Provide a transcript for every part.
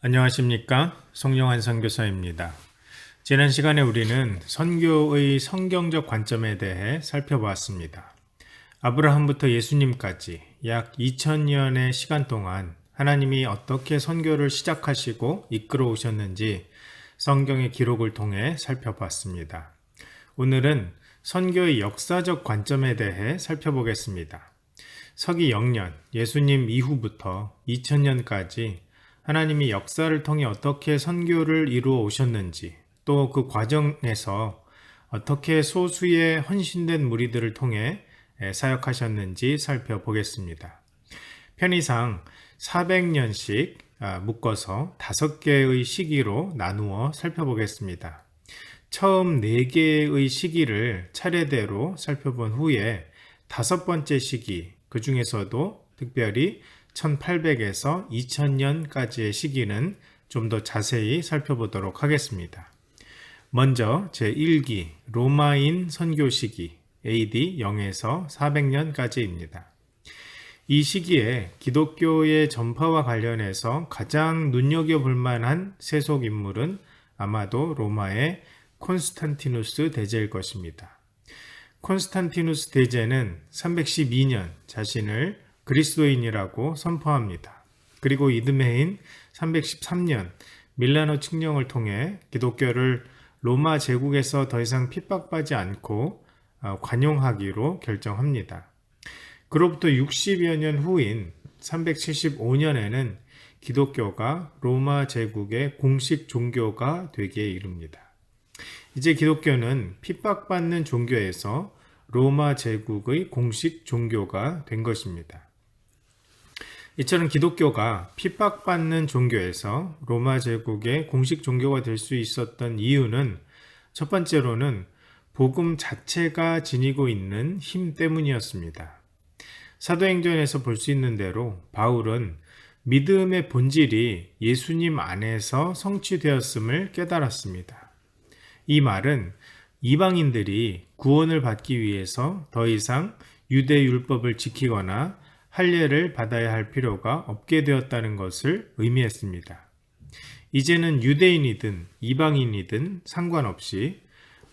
안녕하십니까? 송영환 선교사입니다. 지난 시간에 우리는 선교의 성경적 관점에 대해 살펴보았습니다. 아브라함부터 예수님까지 약 2000년의 시간 동안 하나님이 어떻게 선교를 시작하시고 이끌어 오셨는지 성경의 기록을 통해 살펴봤습니다. 오늘은 선교의 역사적 관점에 대해 살펴보겠습니다. 서기 0년, 예수님 이후부터 2000년까지 하나님이 역사를 통해 어떻게 선교를 이루어 오셨는지, 또 그 과정에서 어떻게 소수의 헌신된 무리들을 통해 사역하셨는지 살펴보겠습니다. 편의상 400년씩 묶어서 5개의 시기로 나누어 살펴보겠습니다. 처음 4개의 시기를 차례대로 살펴본 후에 5번째 시기, 그 중에서도 특별히 1800에서 2000년까지의 시기는 좀 더 자세히 살펴보도록 하겠습니다. 먼저 제1기 로마인 선교 시기 AD 0에서 400년까지입니다. 이 시기에 기독교의 전파와 관련해서 가장 눈여겨볼 만한 세속 인물은 아마도 로마의 콘스탄티누스 대제일 것입니다. 콘스탄티누스 대제는 312년 자신을 그리스도인이라고 선포합니다. 그리고 이듬해인 313년 밀라노 칙령을 통해 기독교를 로마 제국에서 더 이상 핍박받지 않고 관용하기로 결정합니다. 그로부터 60여 년 후인 375년에는 기독교가 로마 제국의 공식 종교가 되기에 이릅니다. 이제 기독교는 핍박받는 종교에서 로마 제국의 공식 종교가 된 것입니다. 이처럼 기독교가 핍박받는 종교에서 로마 제국의 공식 종교가 될 수 있었던 이유는 첫 번째로는 복음 자체가 지니고 있는 힘 때문이었습니다. 사도행전에서 볼 수 있는 대로 바울은 믿음의 본질이 예수님 안에서 성취되었음을 깨달았습니다. 이 말은 이방인들이 구원을 받기 위해서 더 이상 유대 율법을 지키거나 할례를 받아야 할 필요가 없게 되었다는 것을 의미했습니다. 이제는 유대인이든 이방인이든 상관없이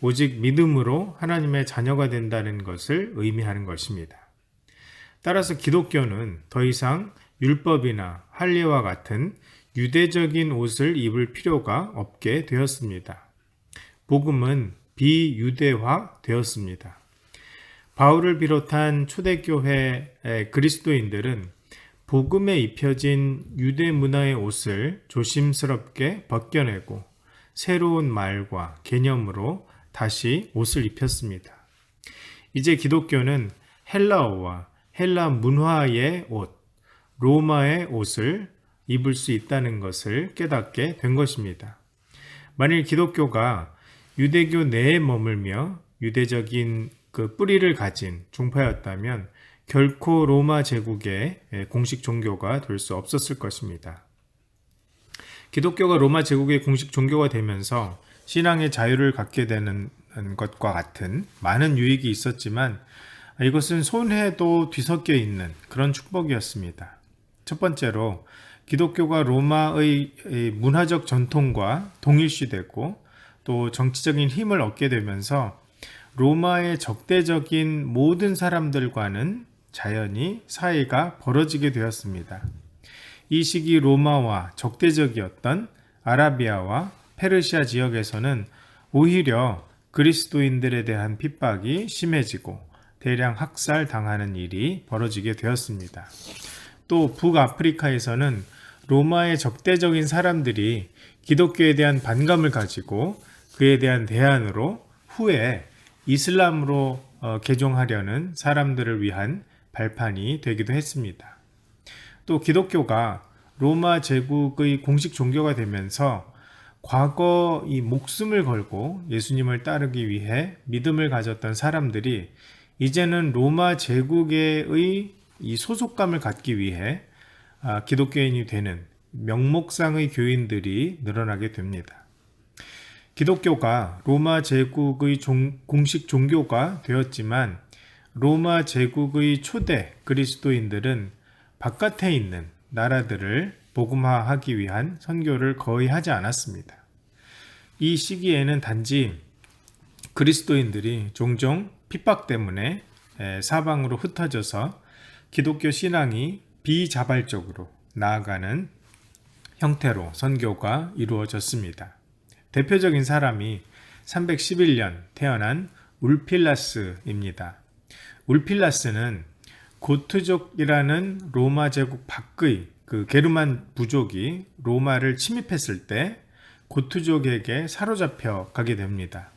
오직 믿음으로 하나님의 자녀가 된다는 것을 의미하는 것입니다. 따라서 기독교는 더 이상 율법이나 할례와 같은 유대적인 옷을 입을 필요가 없게 되었습니다. 복음은 비유대화 되었습니다. 바울을 비롯한 초대교회 그리스도인들은 복음에 입혀진 유대 문화의 옷을 조심스럽게 벗겨내고 새로운 말과 개념으로 다시 옷을 입혔습니다. 이제 기독교는 헬라어와 헬라 문화의 옷, 로마의 옷을 입을 수 있다는 것을 깨닫게 된 것입니다. 만일 기독교가 유대교 내에 머물며 유대적인 그 뿌리를 가진 종파였다면 결코 로마 제국의 공식 종교가 될 수 없었을 것입니다. 기독교가 로마 제국의 공식 종교가 되면서 신앙의 자유를 갖게 되는 것과 같은 많은 유익이 있었지만 이것은 손해도 뒤섞여 있는 그런 축복이었습니다. 첫 번째로 기독교가 로마의 문화적 전통과 동일시되고 또 정치적인 힘을 얻게 되면서 로마의 적대적인 모든 사람들과는 자연히 사이가 벌어지게 되었습니다. 이 시기 로마와 적대적이었던 아라비아와 페르시아 지역에서는 오히려 그리스도인들에 대한 핍박이 심해지고 대량 학살당하는 일이 벌어지게 되었습니다. 또 북아프리카에서는 로마의 적대적인 사람들이 기독교에 대한 반감을 가지고 그에 대한 대안으로 후에 이슬람으로 개종하려는 사람들을 위한 발판이 되기도 했습니다. 또 기독교가 로마 제국의 공식 종교가 되면서 과거 이 목숨을 걸고 예수님을 따르기 위해 믿음을 가졌던 사람들이 이제는 로마 제국의 이 소속감을 갖기 위해 기독교인이 되는 명목상의 교인들이 늘어나게 됩니다. 기독교가 로마 제국의 공식 종교가 되었지만 로마 제국의 초대 그리스도인들은 바깥에 있는 나라들을 복음화하기 위한 선교를 거의 하지 않았습니다. 이 시기에는 단지 그리스도인들이 종종 핍박 때문에 사방으로 흩어져서 기독교 신앙이 비자발적으로 나아가는 형태로 선교가 이루어졌습니다. 대표적인 사람이 311년 태어난 울필라스입니다. 울필라스는 고트족이라는 로마 제국 밖의 그 게르만 부족이 로마를 침입했을 때 고트족에게 사로잡혀 가게 됩니다.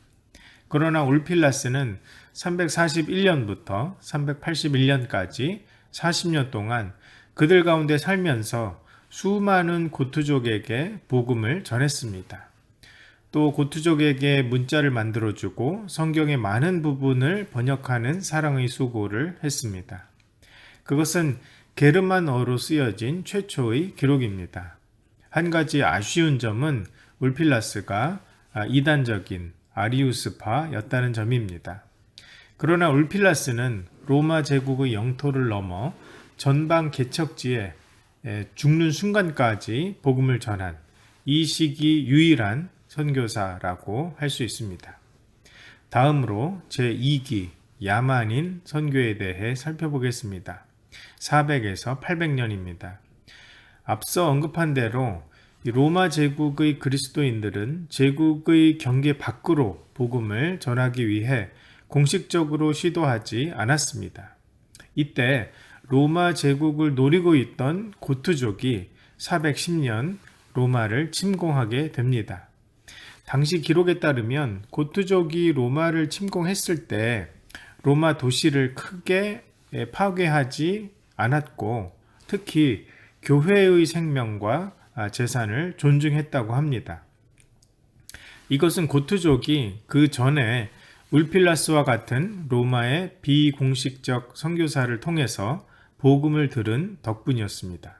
그러나 울필라스는 341년부터 381년까지 40년 동안 그들 가운데 살면서 수많은 고트족에게 복음을 전했습니다. 또 고트족에게 문자를 만들어주고 성경의 많은 부분을 번역하는 사랑의 수고를 했습니다. 그것은 게르만어로 쓰여진 최초의 기록입니다. 한 가지 아쉬운 점은 울필라스가 이단적인 아리우스파였다는 점입니다. 그러나 울필라스는 로마 제국의 영토를 넘어 전방 개척지에 죽는 순간까지 복음을 전한 이 시기 유일한 선교사라고 할 수 있습니다. 다음으로 제2기 야만인 선교에 대해 살펴보겠습니다. 400에서 800년입니다. 앞서 언급한 대로 로마 제국의 그리스도인들은 제국의 경계 밖으로 복음을 전하기 위해 공식적으로 시도하지 않았습니다. 이때 로마 제국을 노리고 있던 고트족이 410년 로마를 침공하게 됩니다. 당시 기록에 따르면 고트족이 로마를 침공했을 때 로마 도시를 크게 파괴하지 않았고 특히 교회의 생명과 재산을 존중했다고 합니다. 이것은 고트족이 그 전에 울필라스와 같은 로마의 비공식적 선교사를 통해서 복음을 들은 덕분이었습니다.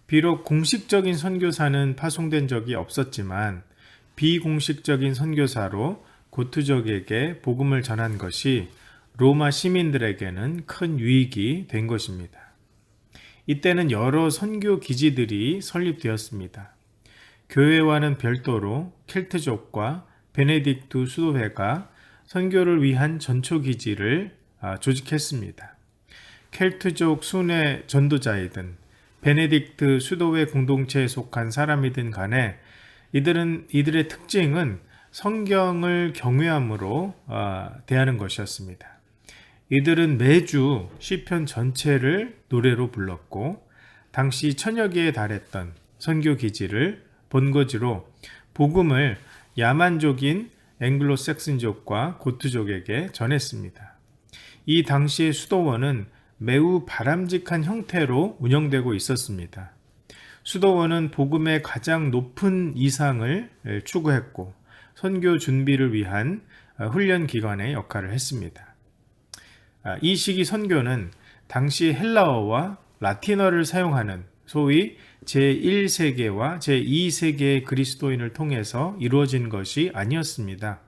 비록 공식적인 선교사는 파송된 적이 없었지만 비공식적인 선교사로 고트족에게 복음을 전한 것이 로마 시민들에게는 큰 유익이 된 것입니다. 이때는 여러 선교 기지들이 설립되었습니다. 교회와는 별도로 켈트족과 베네딕트 수도회가 선교를 위한 전초 기지를 조직했습니다. 켈트족 순회 전도자이든 베네딕트 수도회 공동체에 속한 사람이든 간에 이들의 특징은 성경을 경외함으로 대하는 것이었습니다. 이들은 매주 시편 전체를 노래로 불렀고 당시 천여 개에 달했던 선교 기지를 본거지로 복음을 야만족인 앵글로색슨족과 고트족에게 전했습니다. 이 당시의 수도원은 매우 바람직한 형태로 운영되고 있었습니다. 수도원은 복음의 가장 높은 이상을 추구했고 선교 준비를 위한 훈련 기관의 역할을 했습니다. 이 시기 선교는 당시 헬라어와 라틴어를 사용하는 소위 제1세계와 제2세계의 그리스도인을 통해서 이루어진 것이 아니었습니다.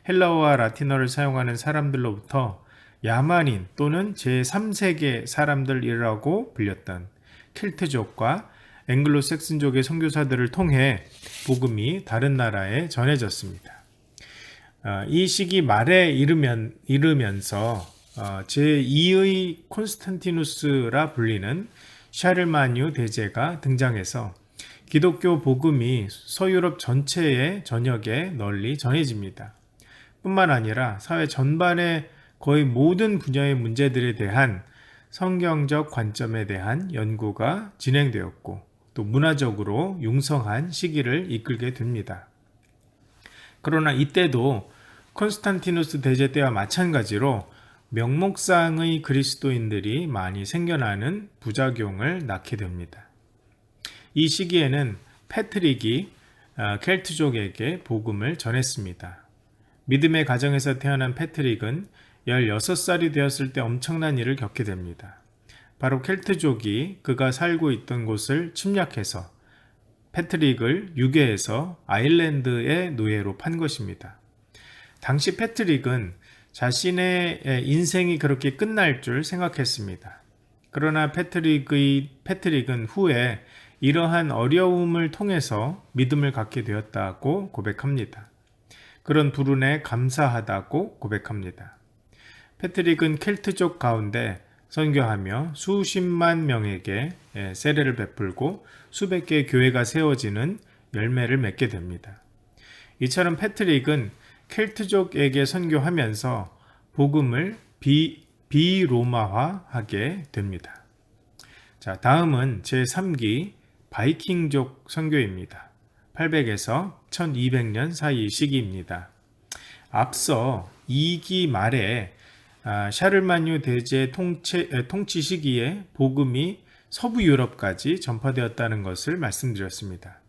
헬라어와 라틴어를 사용하는 사람들로부터 야만인 또는 제3세계 사람들이라고 불렸던 켈트족과 앵글로색슨족의 선교사들을 통해 복음이 다른 나라에 전해졌습니다. 이 시기 말에 이르면서 제2의 콘스탄티누스라 불리는 샤를마뉴 대제가 등장해서 기독교 복음이 서유럽 전체의 전역에 널리 전해집니다. 뿐만 아니라 사회 전반의 거의 모든 분야의 문제들에 대한 성경적 관점에 대한 연구가 진행되었고 또 문화적으로 융성한 시기를 이끌게 됩니다. 그러나 이때도 콘스탄티누스 대제 때와 마찬가지로 명목상의 그리스도인들이 많이 생겨나는 부작용을 낳게 됩니다. 이 시기에는 패트릭이 켈트족에게 복음을 전했습니다. 믿음의 가정에서 태어난 패트릭은 16살이 되었을 때 엄청난 일을 겪게 됩니다. 바로 켈트족이 그가 살고 있던 곳을 침략해서 패트릭을 유괴해서 아일랜드의 노예로 판 것입니다. 당시 패트릭은 자신의 인생이 그렇게 끝날 줄 생각했습니다. 그러나 패트릭은 후에 이러한 어려움을 통해서 믿음을 갖게 되었다고 고백합니다. 그런 불운에 감사하다고 고백합니다. 패트릭은 켈트족 가운데 선교하며 수십만 명에게 세례를 베풀고 수백 개의 교회가 세워지는 열매를 맺게 됩니다. 이처럼 패트릭은 켈트족에게 선교하면서 복음을 비로마화하게 됩니다. 자, 다음은 제3기 바이킹족 선교입니다. 800에서 1200년 사이 시기입니다. 앞서 2기 말에 샤를마뉴 대제 통치 시기에 복음이 서부 유럽까지 전파되었다는 것을 말씀드렸습니다.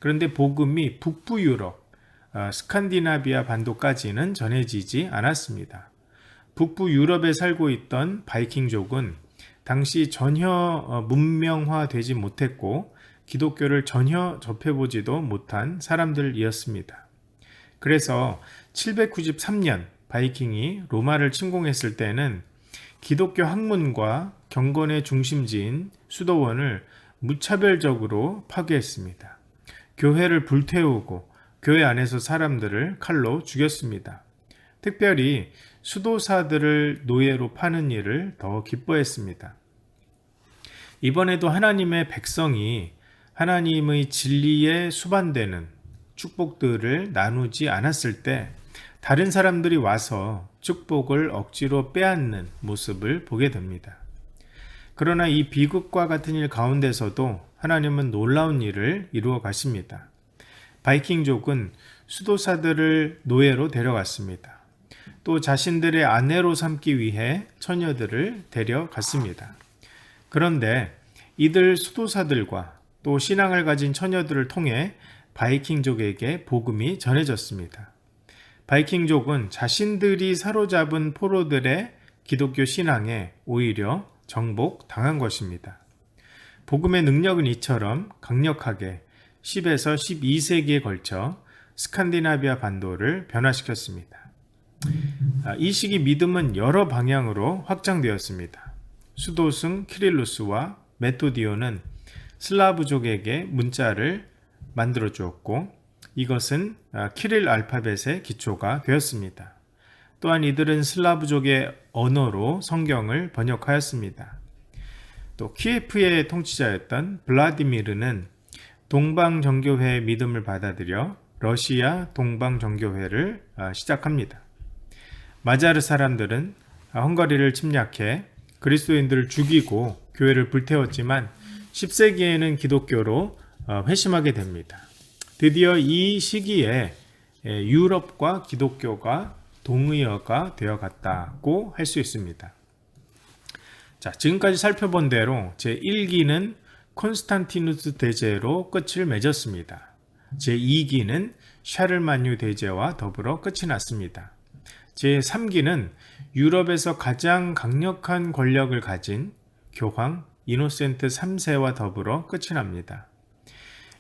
그런데 복음이 북부 유럽, 스칸디나비아 반도까지는 전해지지 않았습니다. 북부 유럽에 살고 있던 바이킹족은 당시 전혀 문명화되지 못했고 기독교를 전혀 접해보지도 못한 사람들이었습니다. 그래서 793년 바이킹이 로마를 침공했을 때는 기독교 학문과 경건의 중심지인 수도원을 무차별적으로 파괴했습니다. 교회를 불태우고 교회 안에서 사람들을 칼로 죽였습니다. 특별히 수도사들을 노예로 파는 일을 더 기뻐했습니다. 이번에도 하나님의 백성이 하나님의 진리에 수반되는 축복들을 나누지 않았을 때 다른 사람들이 와서 축복을 억지로 빼앗는 모습을 보게 됩니다. 그러나 이 비극과 같은 일 가운데서도 하나님은 놀라운 일을 이루어 가십니다. 바이킹족은 수도사들을 노예로 데려갔습니다. 또 자신들의 아내로 삼기 위해 처녀들을 데려갔습니다. 그런데 이들 수도사들과 또 신앙을 가진 처녀들을 통해 바이킹족에게 복음이 전해졌습니다. 바이킹족은 자신들이 사로잡은 포로들의 기독교 신앙에 오히려 정복당한 것입니다. 복음의 능력은 이처럼 강력하게 10에서 12세기에 걸쳐 스칸디나비아 반도를 변화시켰습니다. 이 시기 믿음은 여러 방향으로 확장되었습니다. 수도승 키릴루스와 메토디오는 슬라브족에게 문자를 만들어 주었고 이것은 키릴 알파벳의 기초가 되었습니다. 또한 이들은 슬라브족의 언어로 성경을 번역하였습니다. 또 키예프의 통치자였던 블라디미르는 동방정교회의 믿음을 받아들여 러시아 동방정교회를 시작합니다. 마자르 사람들은 헝가리를 침략해 그리스도인들을 죽이고 교회를 불태웠지만 10세기에는 기독교로 회심하게 됩니다. 드디어 이 시기에 유럽과 기독교가 동의어가 되어갔다고 할 수 있습니다. 자, 지금까지 살펴본 대로 제1기는 콘스탄티누스 대제로 끝을 맺었습니다. 제2기는 샤를마뉴 대제와 더불어 끝이 났습니다. 제3기는 유럽에서 가장 강력한 권력을 가진 교황 이노센트 3세와 더불어 끝이 납니다.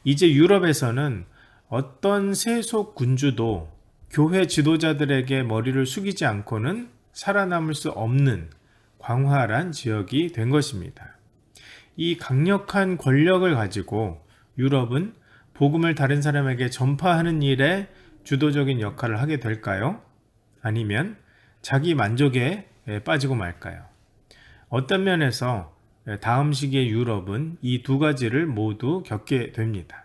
이제 유럽에서는 어떤 세속 군주도 교회 지도자들에게 머리를 숙이지 않고는 살아남을 수 없는 광활한 지역이 된 것입니다. 이 강력한 권력을 가지고 유럽은 복음을 다른 사람에게 전파하는 일에 주도적인 역할을 하게 될까요? 아니면 자기 만족에 빠지고 말까요? 어떤 면에서 다음 시기의 유럽은 이 두 가지를 모두 겪게 됩니다.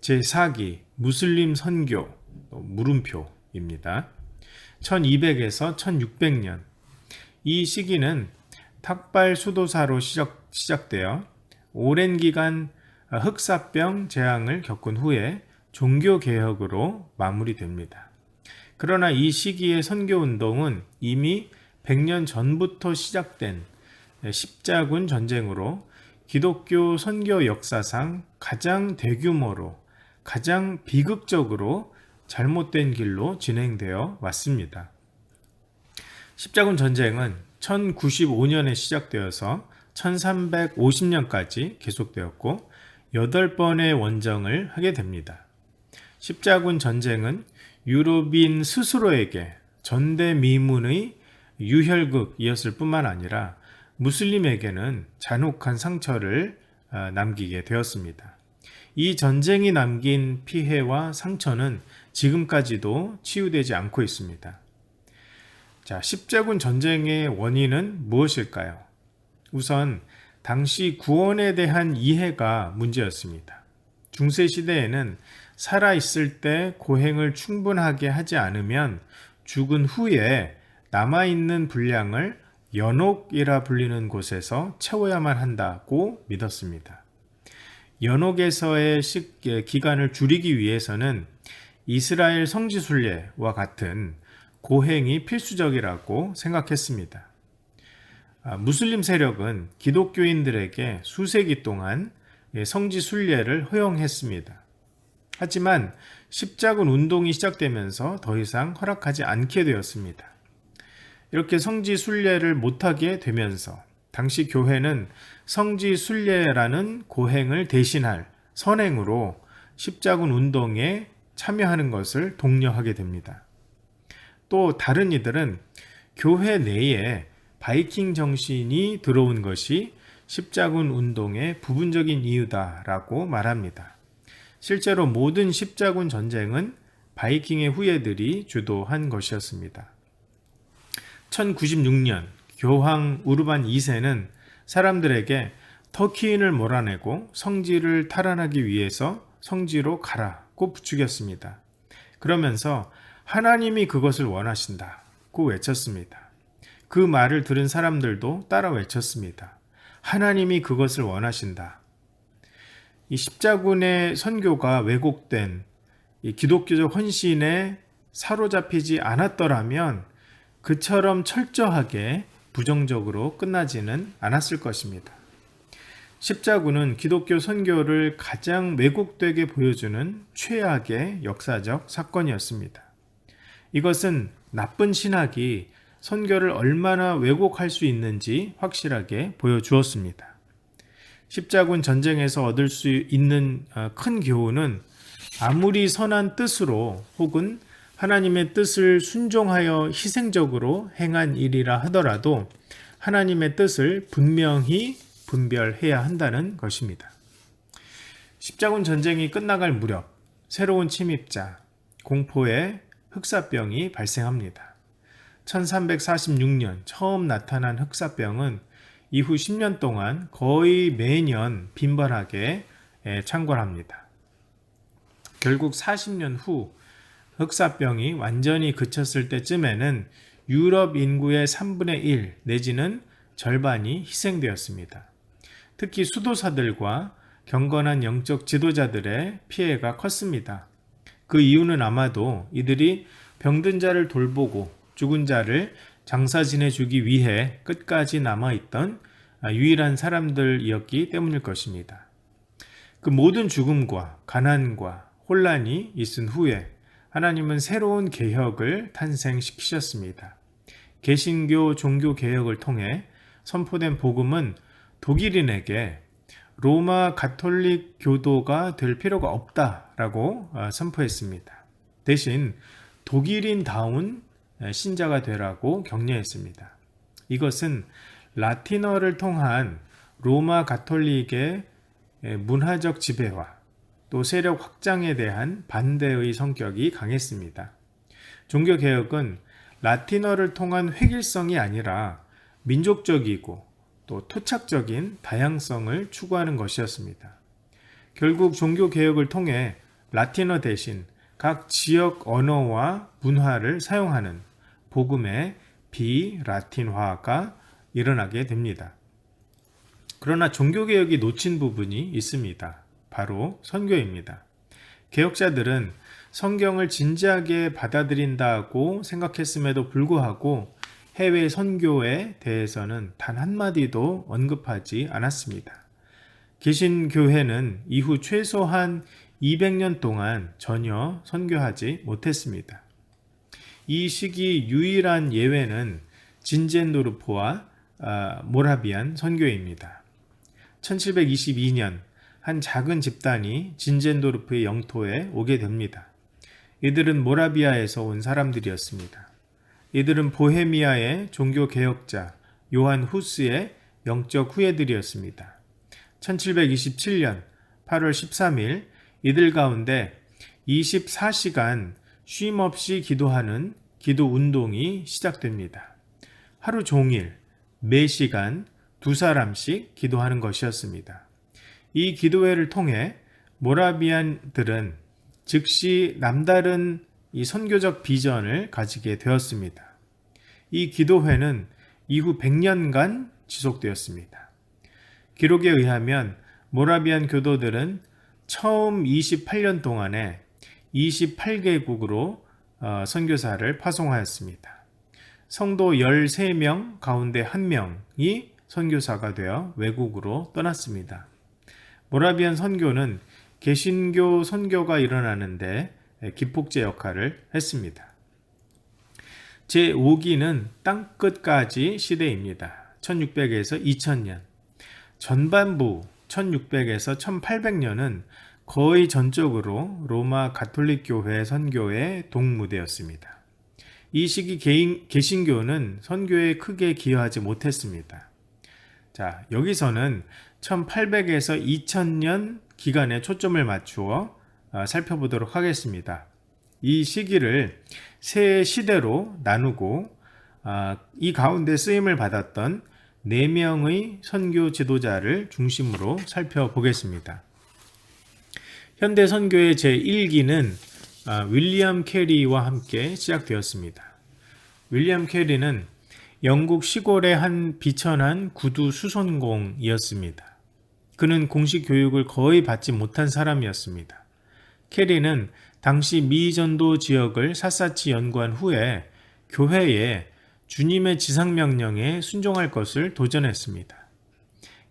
제4기 무슬림 선교, 물음표입니다. 1200에서 1600년. 이 시기는 탁발 수도사로 시작되어 오랜 기간 흑사병 재앙을 겪은 후에 종교개혁으로 마무리됩니다. 그러나 이 시기의 선교운동은 이미 100년 전부터 시작된 십자군 전쟁으로 기독교 선교 역사상 가장 대규모로 가장 비극적으로 잘못된 길로 진행되어 왔습니다. 십자군 전쟁은 1095년에 시작되어서 1350년까지 계속되었고 8번의 원정을 하게 됩니다. 십자군 전쟁은 유럽인 스스로에게 전대미문의 유혈극이었을 뿐만 아니라 무슬림에게는 잔혹한 상처를 남기게 되었습니다. 이 전쟁이 남긴 피해와 상처는 지금까지도 치유되지 않고 있습니다. 자, 십자군 전쟁의 원인은 무엇일까요? 우선 당시 구원에 대한 이해가 문제였습니다. 중세시대에는 살아있을 때 고행을 충분하게 하지 않으면 죽은 후에 남아있는 분량을 연옥이라 불리는 곳에서 채워야만 한다고 믿었습니다. 연옥에서의 기간을 줄이기 위해서는 이스라엘 성지순례와 같은 고행이 필수적이라고 생각했습니다. 무슬림 세력은 기독교인들에게 수세기 동안 성지순례를 허용했습니다. 하지만 십자군 운동이 시작되면서 더 이상 허락하지 않게 되었습니다. 이렇게 성지순례를 못하게 되면서 당시 교회는 성지순례라는 고행을 대신할 선행으로 십자군 운동에 참여하는 것을 독려하게 됩니다. 또 다른 이들은 교회 내에 바이킹 정신이 들어온 것이 십자군 운동의 부분적인 이유다라고 말합니다. 실제로 모든 십자군 전쟁은 바이킹의 후예들이 주도한 것이었습니다. 1096년 교황 우르반 2세는 사람들에게 터키인을 몰아내고 성지를 탈환하기 위해서 성지로 가라고 부추겼습니다. 그러면서 하나님이 그것을 원하신다고 외쳤습니다. 그 말을 들은 사람들도 따라 외쳤습니다. 하나님이 그것을 원하신다. 이 십자군의 선교가 왜곡된 이 기독교적 헌신에 사로잡히지 않았더라면 그처럼 철저하게 부정적으로 끝나지는 않았을 것입니다. 십자군은 기독교 선교를 가장 왜곡되게 보여주는 최악의 역사적 사건이었습니다. 이것은 나쁜 신학이 선교를 얼마나 왜곡할 수 있는지 확실하게 보여주었습니다. 십자군 전쟁에서 얻을 수 있는 큰 교훈은 아무리 선한 뜻으로 혹은 하나님의 뜻을 순종하여 희생적으로 행한 일이라 하더라도 하나님의 뜻을 분명히 분별해야 한다는 것입니다. 십자군 전쟁이 끝나갈 무렵 새로운 침입자, 공포의 흑사병이 발생합니다. 1346년 처음 나타난 흑사병은 이후 10년 동안 거의 매년 빈번하게 창궐합니다. 결국 40년 후 흑사병이 완전히 그쳤을 때쯤에는 유럽 인구의 3분의 1 내지는 절반이 희생되었습니다. 특히 수도사들과 경건한 영적 지도자들의 피해가 컸습니다. 그 이유는 아마도 이들이 병든 자를 돌보고 죽은 자를 장사 지내주기 위해 끝까지 남아있던 유일한 사람들이었기 때문일 것입니다. 그 모든 죽음과 가난과 혼란이 있은 후에 하나님은 새로운 개혁을 탄생시키셨습니다. 개신교 종교 개혁을 통해 선포된 복음은 독일인에게 로마 가톨릭 교도가 될 필요가 없다라고 선포했습니다. 대신 독일인다운 신자가 되라고 격려했습니다. 이것은 라틴어를 통한 로마 가톨릭의 문화적 지배화 또 세력 확장에 대한 반대의 성격이 강했습니다. 종교개혁은 라틴어를 통한 획일성이 아니라 민족적이고 또 토착적인 다양성을 추구하는 것이었습니다. 결국 종교개혁을 통해 라틴어 대신 각 지역 언어와 문화를 사용하는 복음의 비라틴화가 일어나게 됩니다. 그러나 종교개혁이 놓친 부분이 있습니다. 바로 선교입니다. 개혁자들은 성경을 진지하게 받아들인다고 생각했음에도 불구하고 해외 선교에 대해서는 단 한마디도 언급하지 않았습니다. 개신교회는 이후 최소한 200년 동안 전혀 선교하지 못했습니다. 이 시기 유일한 예외는 진젠도르프와 모라비안 선교입니다. 1722년 한 작은 집단이 진젠도르프의 영토에 오게 됩니다. 이들은 모라비아에서 온 사람들이었습니다. 이들은 보헤미아의 종교개혁자 요한 후스의 영적 후예들이었습니다. 1727년 8월 13일 이들 가운데 24시간 쉼 없이 기도하는 기도 운동이 시작됩니다. 하루 종일 매 시간 두 사람씩 기도하는 것이었습니다. 이 기도회를 통해 모라비안들은 즉시 남다른 이 선교적 비전을 가지게 되었습니다. 이 기도회는 이후 100년간 지속되었습니다. 기록에 의하면 모라비안 교도들은 처음 28년 동안에 28개국으로 선교사를 파송하였습니다. 성도 13명 가운데 1명이 선교사가 되어 외국으로 떠났습니다. 모라비안 선교는 개신교 선교가 일어나는데 기폭제 역할을 했습니다. 제5기는 땅끝까지 시대입니다. 1600에서 2000년. 전반부 1600에서 1800년은 거의 전적으로 로마 가톨릭 교회 선교의 동무대였습니다. 이 시기 개신교는 선교에 크게 기여하지 못했습니다. 자, 여기서는 1800에서 2000년 기간에 초점을 맞추어 살펴보도록 하겠습니다. 이 시기를 세 시대로 나누고 이 가운데 쓰임을 받았던 4명의 선교 지도자를 중심으로 살펴보겠습니다. 현대 선교의 제1기는 윌리엄 캐리와 함께 시작되었습니다. 윌리엄 캐리는 영국 시골의 한 비천한 구두 수선공이었습니다. 그는 공식 교육을 거의 받지 못한 사람이었습니다. 캐리는 당시 미 전도 지역을 샅샅이 연구한 후에 교회에 주님의 지상명령에 순종할 것을 도전했습니다.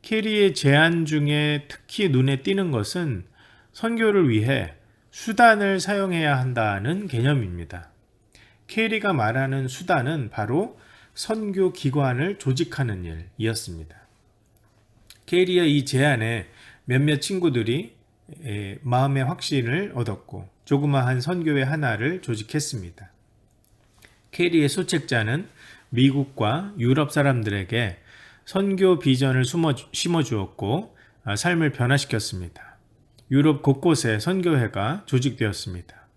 캐리의 제안 중에 특히 눈에 띄는 것은 선교를 위해 수단을 사용해야 한다는 개념입니다. 캐리가 말하는 수단은 바로 선교 기관을 조직하는 일이었습니다. 캐리의 이 제안에 몇몇 친구들이 마음의 확신을 얻었고 조그마한 선교회 하나를 조직했습니다. 캐리의 소책자는 미국과 유럽 사람들에게 선교 비전을 심어주었고 삶을 변화시켰습니다. 유럽 곳곳에 선교회가 조직되었습니다.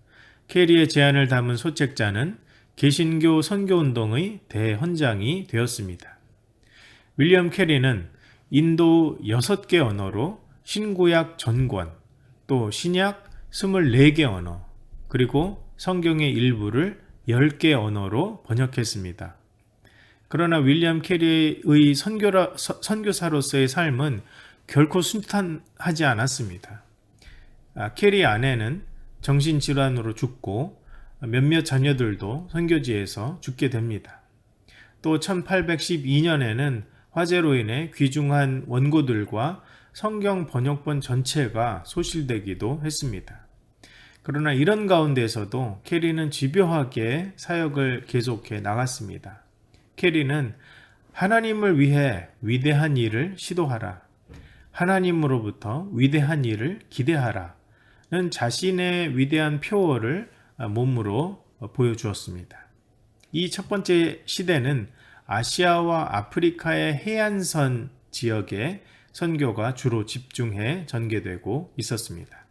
캐리의 제안을 담은 소책자는 개신교 선교운동의 대헌장이 되었습니다. 윌리엄 캐리는 인도 6개 언어로 신구약 전권, 또 신약 24개 언어, 그리고 성경의 일부를 10개 언어로 번역했습니다. 그러나 윌리엄 캐리의 선교사로서의 삶은 결코 순탄하지 않았습니다. 캐리 아내는 정신질환으로 죽고 몇몇 자녀들도 선교지에서 죽게 됩니다. 또 1812년에는 화재로 인해 귀중한 원고들과 성경 번역본 전체가 소실되기도 했습니다. 그러나 이런 가운데서도 캐리는 집요하게 사역을 계속해 나갔습니다. 캐리는 하나님을 위해 위대한 일을 시도하라, 하나님으로부터 위대한 일을 기대하라 는 자신의 위대한 표어를 몸으로 보여주었습니다. 이 첫 번째 시대는 아시아와 아프리카의 해안선 지역에 선교가 주로 집중해 전개되고 있었습니다.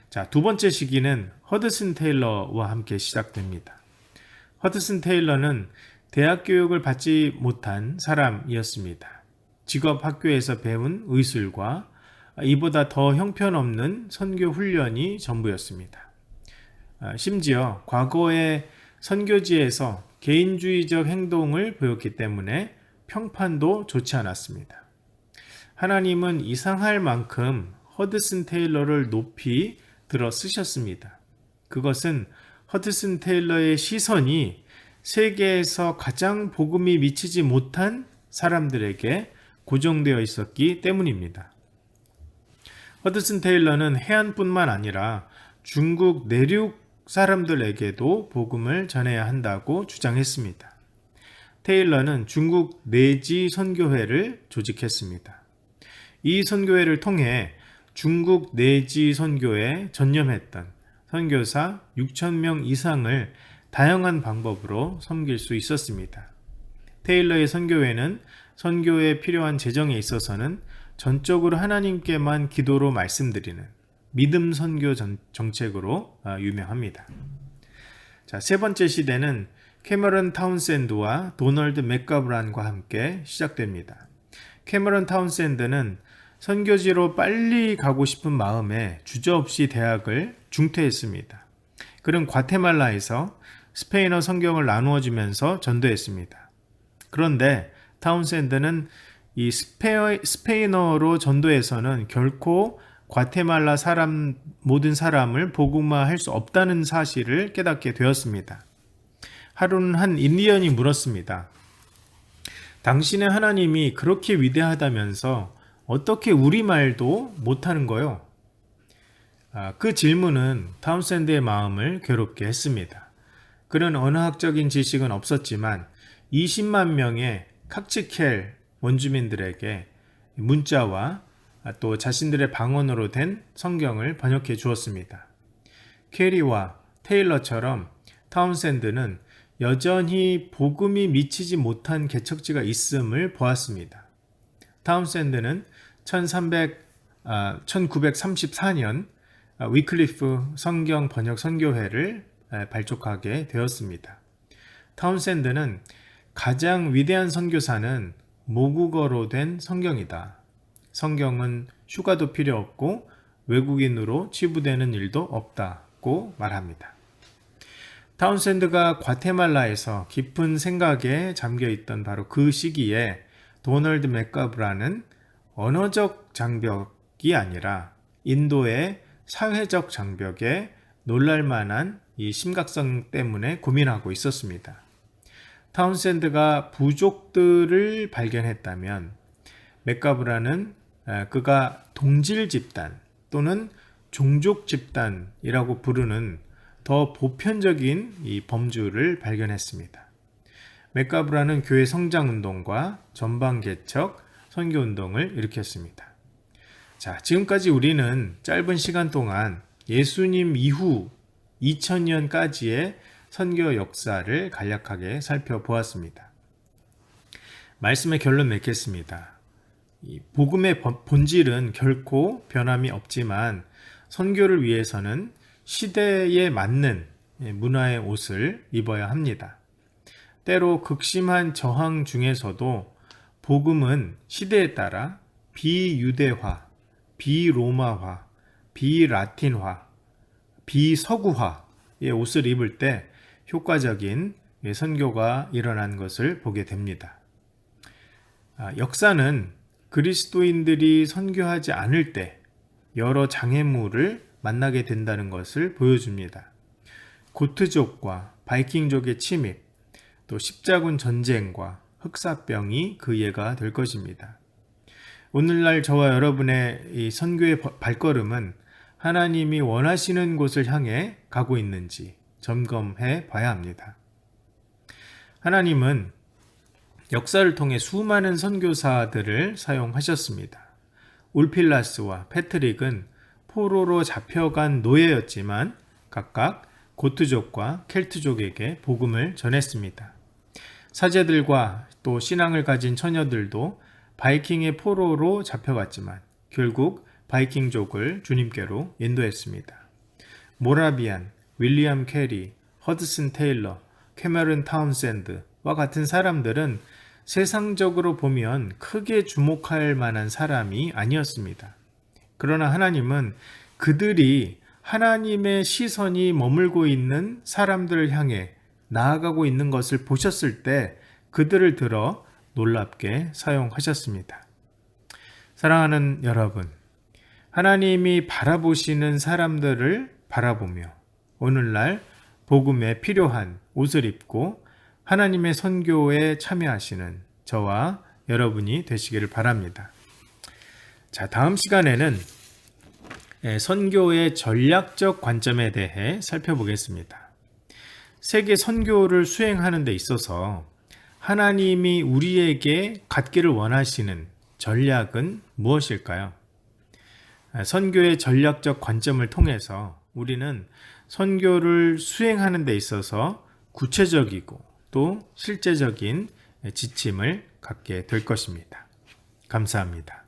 자, 두 번째 시기는 허드슨 테일러와 함께 시작됩니다. 허드슨 테일러는 대학 교육을 받지 못한 사람이었습니다. 직업 학교에서 배운 의술과 이보다 더 형편없는 선교 훈련이 전부였습니다. 심지어 과거의 선교지에서 개인주의적 행동을 보였기 때문에 평판도 좋지 않았습니다. 하나님은 이상할 만큼 허드슨 테일러를 높이 들어 쓰셨습니다. 그것은 허드슨 테일러의 시선이 세계에서 가장 복음이 미치지 못한 사람들에게 고정되어 있었기 때문입니다. 허드슨 테일러는 해안뿐만 아니라 중국 내륙 사람들에게도 복음을 전해야 한다고 주장했습니다. 테일러는 중국 내지 선교회를 조직했습니다. 이 선교회를 통해 중국 내지 선교에 전념했던 선교사 6,000명 이상을 다양한 방법으로 섬길 수 있었습니다. 테일러의 선교회는 선교에 필요한 재정에 있어서는 전적으로 하나님께만 기도로 말씀드리는 믿음 선교 정책으로 유명합니다. 자, 세 번째 시대는 캐머런 타운샌드와 도널드 맥가브란과 함께 시작됩니다. 캐머런 타운샌드는 선교지로 빨리 가고 싶은 마음에 주저없이 대학을 중퇴했습니다. 그는 과테말라에서 스페인어 성경을 나누어 주면서 전도했습니다. 그런데 타운샌드는 이 스페인어로 전도해서는 결코 과테말라 모든 사람을 복음화할 수 없다는 사실을 깨닫게 되었습니다. 하루는 한 인디언이 물었습니다. 당신의 하나님이 그렇게 위대하다면서 어떻게 우리말도 못하는 거요? 그 질문은 타운샌드의 마음을 괴롭게 했습니다. 그는 언어학적인 지식은 없었지만 20만 명의 칵치켈 원주민들에게 문자와 또 자신들의 방언으로 된 성경을 번역해 주었습니다. 캐리와 테일러처럼 타운샌드는 여전히 복음이 미치지 못한 개척지가 있음을 보았습니다. 타운샌드는 1934년 위클리프 성경 번역 선교회를 발족하게 되었습니다. 타운샌드는 가장 위대한 선교사는 모국어로 된 성경이다. 성경은 휴가도 필요 없고 외국인으로 치부되는 일도 없다고 말합니다. 타운샌드가 과테말라에서 깊은 생각에 잠겨있던 바로 그 시기에 도널드 맥가브라는 언어적 장벽이 아니라 인도의 사회적 장벽에 놀랄만한 이 심각성 때문에 고민하고 있었습니다. 타운샌드가 부족들을 발견했다면 맥가브라는 그가 동질 집단 또는 종족 집단이라고 부르는 더 보편적인 이 범주를 발견했습니다. 맥가브라는 교회 성장운동과 전방개척, 선교운동을 일으켰습니다. 자, 지금까지 우리는 짧은 시간 동안 예수님 이후 2000년까지의 선교 역사를 간략하게 살펴보았습니다. 말씀의 결론 맺겠습니다. 이 복음의 본질은 결코 변함이 없지만 선교를 위해서는 시대에 맞는 문화의 옷을 입어야 합니다. 때로 극심한 저항 중에서도 복음은 시대에 따라 비유대화, 비로마화, 비라틴화, 비서구화의 옷을 입을 때 효과적인 선교가 일어난 것을 보게 됩니다. 역사는 그리스도인들이 선교하지 않을 때 여러 장애물을 만나게 된다는 것을 보여줍니다. 고트족과 바이킹족의 침입, 또 십자군 전쟁과 흑사병이 그 예가 될 것입니다. 오늘날 저와 여러분의 이 선교의 발걸음은 하나님이 원하시는 곳을 향해 가고 있는지 점검해 봐야 합니다. 하나님은 역사를 통해 수많은 선교사들을 사용하셨습니다. 울필라스와 패트릭은 포로로 잡혀간 노예였지만 각각 고트족과 켈트족에게 복음을 전했습니다. 사제들과 또 신앙을 가진 처녀들도 바이킹의 포로로 잡혀갔지만 결국 바이킹족을 주님께로 인도했습니다. 모라비안, 윌리엄 캐리, 허드슨 테일러, 캐머런 타운샌드와 같은 사람들은 세상적으로 보면 크게 주목할 만한 사람이 아니었습니다. 그러나 하나님은 그들이 하나님의 시선이 머물고 있는 사람들을 향해 나아가고 있는 것을 보셨을 때 그들을 들어 놀랍게 사용하셨습니다. 사랑하는 여러분, 하나님이 바라보시는 사람들을 바라보며 오늘날 복음에 필요한 옷을 입고 하나님의 선교에 참여하시는 저와 여러분이 되시기를 바랍니다. 자, 다음 시간에는 선교의 전략적 관점에 대해 살펴보겠습니다. 세계 선교를 수행하는 데 있어서 하나님이 우리에게 갖기를 원하시는 전략은 무엇일까요? 선교의 전략적 관점을 통해서 우리는 선교를 수행하는 데 있어서 구체적이고 또 실제적인 지침을 갖게 될 것입니다. 감사합니다.